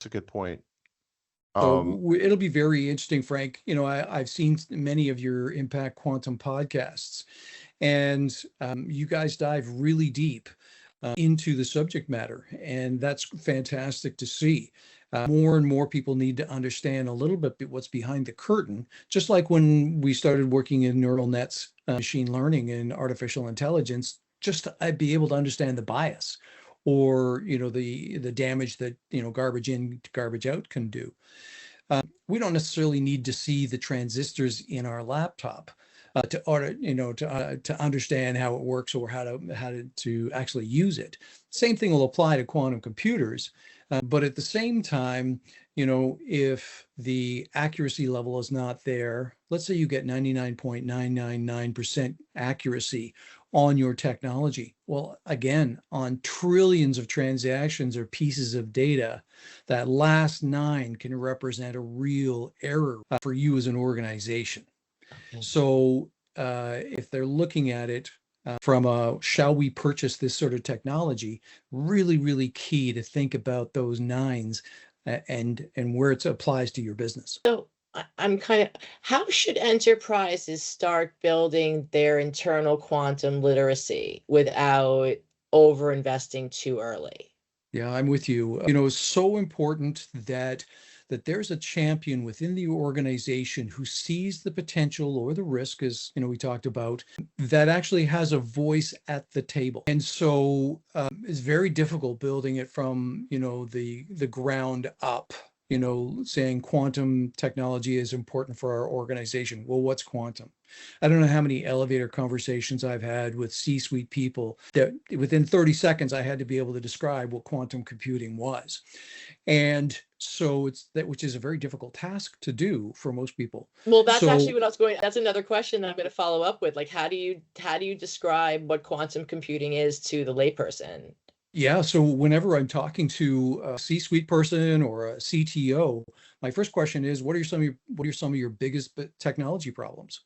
That's a good point. So it'll be very interesting, Frank. I've seen many of your Impact Quantum podcasts, and you guys dive really deep into the subject matter, and that's fantastic to see. More and more people need to understand a little bit what's behind the curtain, just like when we started working in neural nets, machine learning, and artificial intelligence, just to be able to understand the bias or the damage that garbage in, garbage out can do. We don't necessarily need to see the transistors in our laptop to understand how it works or how to actually use it. Same thing will apply to quantum computers, but at the same time, if the accuracy level is not there, let's say you get 99.999% accuracy on your technology. Well, again, on trillions of transactions or pieces of data, that last nine can represent a real error for you as an organization. So if they're looking at it from a shall we purchase this sort of technology, really, really key to think about those nines and where it applies to your business. So I'm how should enterprises start building their internal quantum literacy without over investing too early? Yeah, I'm with you. It's so important that there's a champion within the organization who sees the potential or the risk, as we talked about, that actually has a voice at the table. And so it's very difficult building it from the ground up. Saying quantum technology is important for our organization. Well, what's quantum? I don't know how many elevator conversations I've had with C-suite people that within 30 seconds, I had to be able to describe what quantum computing was. And so which is a very difficult task to do for most people. Well, that's actually what I was going. That's another question that I'm going to follow up with. Like, how do you describe what quantum computing is to the layperson? Yeah, so whenever I'm talking to a C-suite person or a CTO, my first question is, what are some of your biggest technology problems?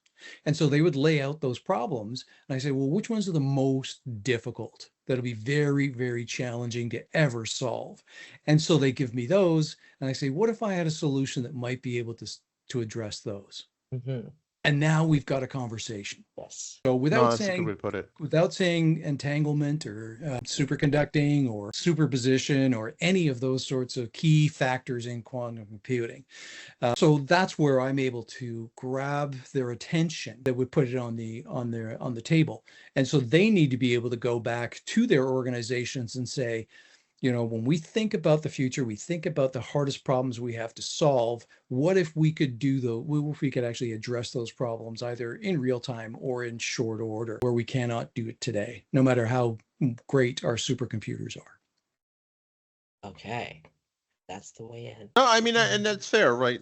And so they would lay out those problems, and I say, well, which ones are the most difficult? That'll be very, very challenging to ever solve. And so they give me those, and I say, what if I had a solution that might be able to address those? Mm-hmm. And now we've got a conversation. Yes. So that's a good way to put it. without saying entanglement or superconducting or superposition or any of those sorts of key factors in quantum computing. So that's where I'm able to grab their attention that would put it on the table. And so they need to be able to go back to their organizations and say, when we think about the future, we think about the hardest problems we have to solve. What if we could if we could actually address those problems either in real time or in short order, where we cannot do it today, no matter how great our supercomputers are. Okay. That's the way in. No, I mean, and that's fair, right?